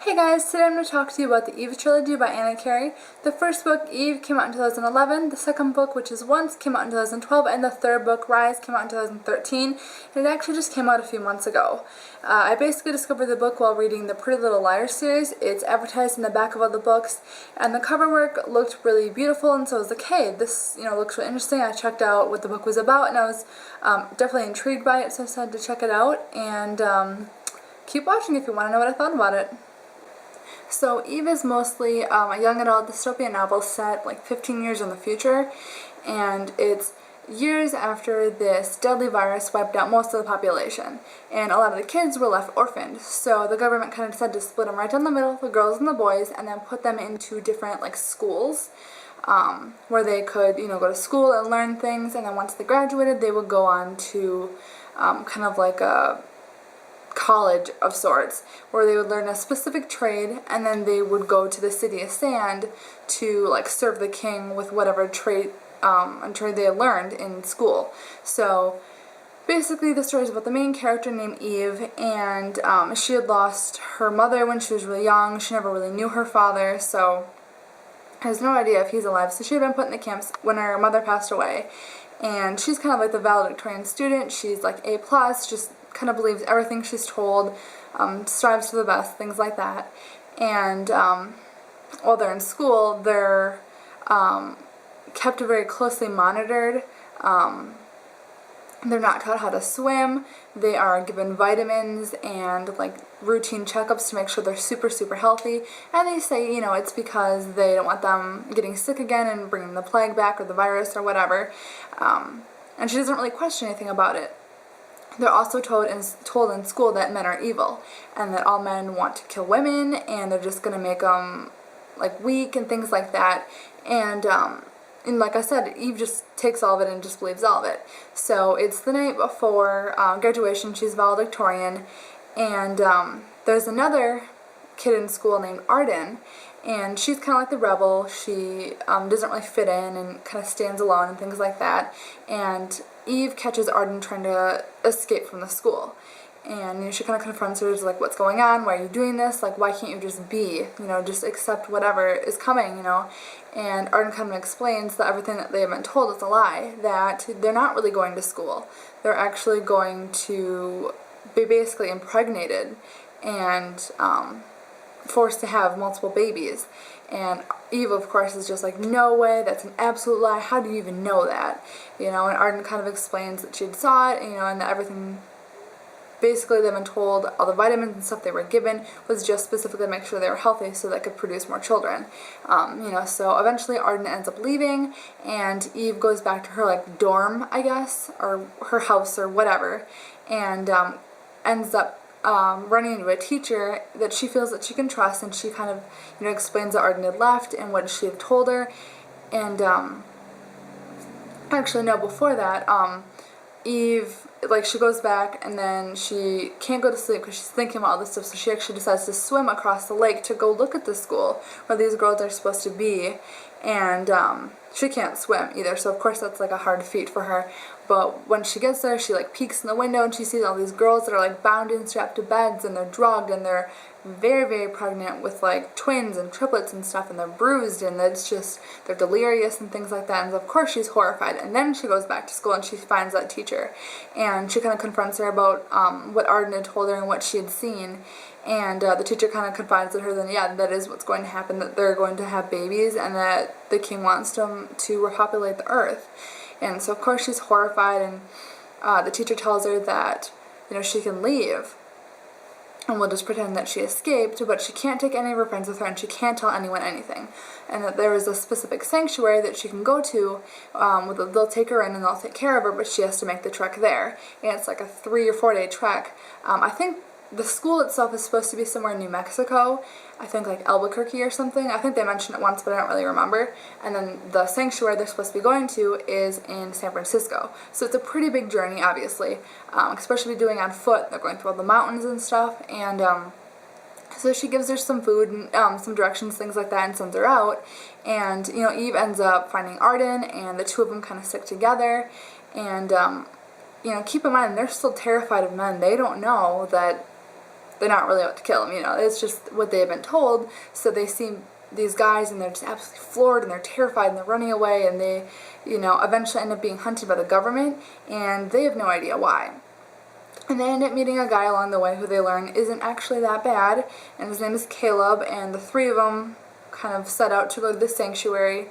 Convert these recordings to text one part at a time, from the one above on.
Hey guys, today I'm going to talk to you about the Eve Trilogy by Carey. The first book, Eve, came out in 2011, the second book, which is Once, came out in 2012, and the third book, Rise, came out in 2013, and it actually just came out a few months ago. I basically discovered the book while reading the Pretty Little Liars series. It's advertised in the back of all the books, and the cover work looked really beautiful, and so I was like, hey, this looks really interesting. I checked out what the book was about, and I was definitely intrigued by it, so I decided to check it out, and keep watching if you want to know what I thought about it. So Eve is mostly a young adult dystopian novel set like 15 years in the future, and it's years after this deadly virus wiped out most of the population, and a lot of the kids were left orphaned. So the government kind of decided to split them right down the middle, the girls and the boys, and then put them into different like schools where they could go to school and learn things, and then once they graduated they would go on to kind of like a college of sorts, where they would learn a specific trade, and then they would go to the city of sand to like serve the king with whatever trade they had learned in school. So basically the story is about the main character named Eve, and she had lost her mother when she was really young. She never really knew her father, so has no idea if he's alive. So she had been put in the camps when her mother passed away, and she's kind of like the valedictorian student. She's like A+, just kind of believes everything she's told, strives for the best, things like that. And while they're in school, they're kept very closely monitored. They're not taught how to swim. They are given vitamins and like routine checkups to make sure they're super healthy. And they say, it's because they don't want them getting sick again and bringing the plague back or the virus or whatever. And she doesn't really question anything about it. They're also told in school that men are evil, and that all men want to kill women, and they're just going to make them like weak and things like that. And like I said, Eve just takes all of it and just believes all of it. So it's the night before graduation. She's valedictorian, and there's another kid in school named Arden, and she's kind of like the rebel. She doesn't really fit in and kind of stands alone and things like that. And Eve catches Arden trying to escape from the school, and she kind of confronts her, like, what's going on, why are you doing this, like, why can't you just be, just accept whatever is coming, and Arden kind of explains that everything that they have been told is a lie, that they're not really going to school, they're actually going to be basically impregnated and forced to have multiple babies. And Eve, of course, is just like, no way, that's an absolute lie, how do you even know that? And Arden kind of explains that she saw it, and that everything, basically they've been told, all the vitamins and stuff they were given was just specifically to make sure they were healthy so they could produce more children. So eventually Arden ends up leaving, and Eve goes back to her like dorm, I guess, or her house or whatever, and ends up running into a teacher that she feels that she can trust, and she kind of explains that Arden had left and what she had told her. And actually no, before that, Eve, like, she goes back and then she can't go to sleep because she's thinking about all this stuff, so she actually decides to swim across the lake to go look at the school where these girls are supposed to be. And she can't swim either, so of course that's like a hard feat for her. But when she gets there, she like peeks in the window and she sees all these girls that are like bound and strapped to beds, and they're drugged, and they're very pregnant with like twins and triplets and stuff, and they're bruised, and it's just, they're delirious and things like that. And of course she's horrified. And then she goes back to school and she finds that teacher, and she kind of confronts her about what Arden had told her and what she had seen. And the teacher kind of confides in her that, yeah, that is what's going to happen, that they're going to have babies, and that the king wants them to repopulate the earth. And so of course she's horrified, and the teacher tells her that she can leave and we'll just pretend that she escaped, but she can't take any of her friends with her, and she can't tell anyone anything, and that there is a specific sanctuary that she can go to, they'll take her in and they'll take care of her, but she has to make the trek there, and it's like a 3 or 4 day trek. I think the school itself is supposed to be somewhere in New Mexico, I think like Albuquerque or something. I think they mentioned it once, but I don't really remember. And then the sanctuary they're supposed to be going to is in San Francisco. So it's a pretty big journey, obviously, especially doing on foot. They're going through all the mountains and stuff, and so she gives her some food and some directions, things like that, and sends her out. And Eve ends up finding Arden, and the two of them kind of stick together. And keep in mind, they're still terrified of men. They don't know that they're not really out to kill him, you know, it's just what they have been told. So they see these guys and they're just absolutely floored and they're terrified and they're running away, and they, you know, eventually end up being hunted by the government, and they have no idea why. And they end up meeting a guy along the way who they learn isn't actually that bad, and his name is Caleb, and the three of them kind of set out to go to the sanctuary.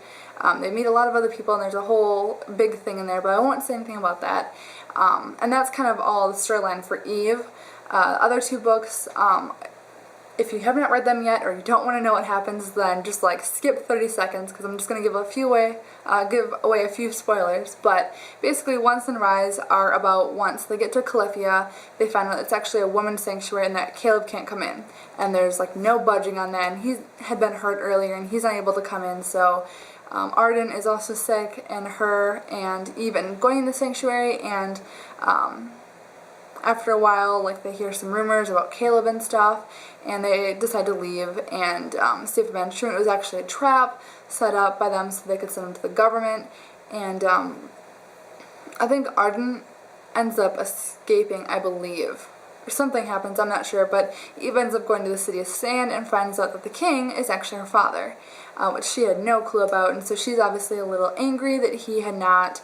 They meet a lot of other people, and there's a whole big thing in there, but I won't say anything about that. And that's kind of all the storyline for Eve. Other two books, if you have not read them yet, or you don't want to know what happens, then just like skip 30 seconds, because I'm just going to give away a few spoilers. But basically, Once and Rise are about once they get to Califia, they find out it's actually a women's sanctuary and that Caleb can't come in. And there's like no budging on that, and he had been hurt earlier and he's unable to come in, so Arden is also sick, and her and Eve end up going in the sanctuary, and after a while, like, they hear some rumors about Caleb and stuff, and they decide to leave and see if it was actually a trap set up by them so they could send him to the government. And I think Arden ends up escaping, I believe. Or something happens, I'm not sure, but Eve ends up going to the City of Sand and finds out that the king is actually her father, which she had no clue about, and so she's obviously a little angry that he had not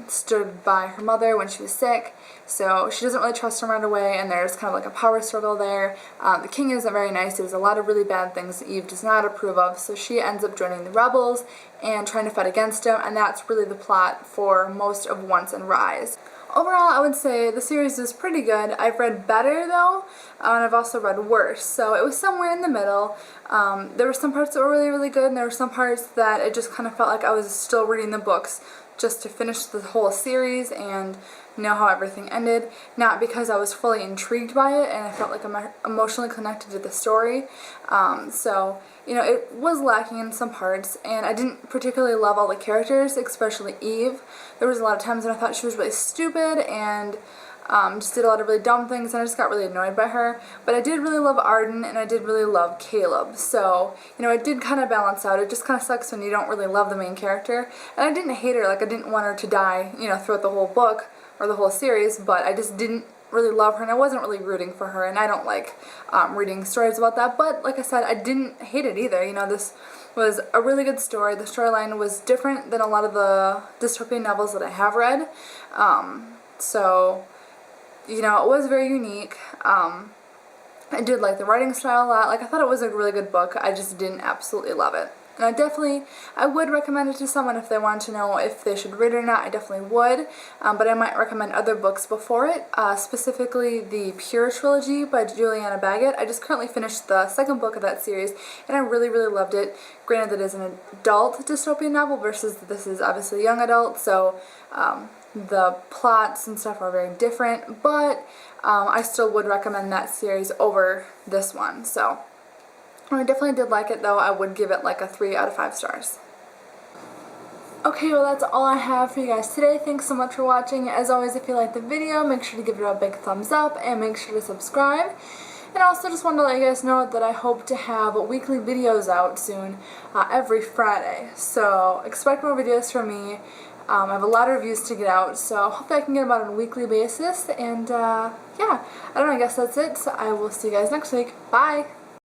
stood by her mother when she was sick. So she doesn't really trust him right away, and there's kind of like a power struggle there. The king isn't very nice. There's a lot of really bad things that Eve does not approve of, so she ends up joining the rebels and trying to fight against him, and that's really the plot for most of Once and Rise. Overall, I would say the series is pretty good. I've read better, though, and I've also read worse, so it was somewhere in the middle. There were some parts that were really, really good, and there were some parts that it just kind of felt like I was still reading the books just to finish the whole series and know how everything ended, not because I was fully intrigued by it and I felt like I'm emotionally connected to the story. So, you know, it was lacking in some parts, and I didn't particularly love all the characters, especially Eve. There was a lot of times when I thought she was really stupid and just did a lot of really dumb things, and I just got really annoyed by her. But I did really love Arden, and I did really love Caleb. So, you know, it did kind of balance out. It just kind of sucks when you don't really love the main character. And I didn't hate her, like I didn't want her to die, you know, throughout the whole book or the whole series, but I just didn't really love her, and I wasn't really rooting for her, and I don't like reading stories about that. But like I said, I didn't hate it either. You know, this was a really good story. The storyline was different than a lot of the dystopian novels that I have read. So, you know, it was very unique. I did like the writing style a lot. Like, I thought it was a really good book. I just didn't absolutely love it. And I would recommend it to someone if they want to know if they should read it or not. I definitely would. But I might recommend other books before it, specifically the Pure Trilogy by Juliana Baggett. I just currently finished the second book of that series, and I really, really loved it. Granted, that is an adult dystopian novel versus this is obviously young adult, so the plots and stuff are very different, but I still would recommend that series over this one. So I definitely did like it, though. I would give it like a 3 out of 5 stars. Okay, well, that's all I have for you guys today. Thanks so much for watching. As always, if you liked the video, make sure to give it a big thumbs up and make sure to subscribe. And also just wanted to let you guys know that I hope to have weekly videos out soon, every Friday. So expect more videos from me. I have a lot of reviews to get out, so hopefully I can get them out on a weekly basis. And yeah, I don't know, I guess that's it. So I will see you guys next week. Bye!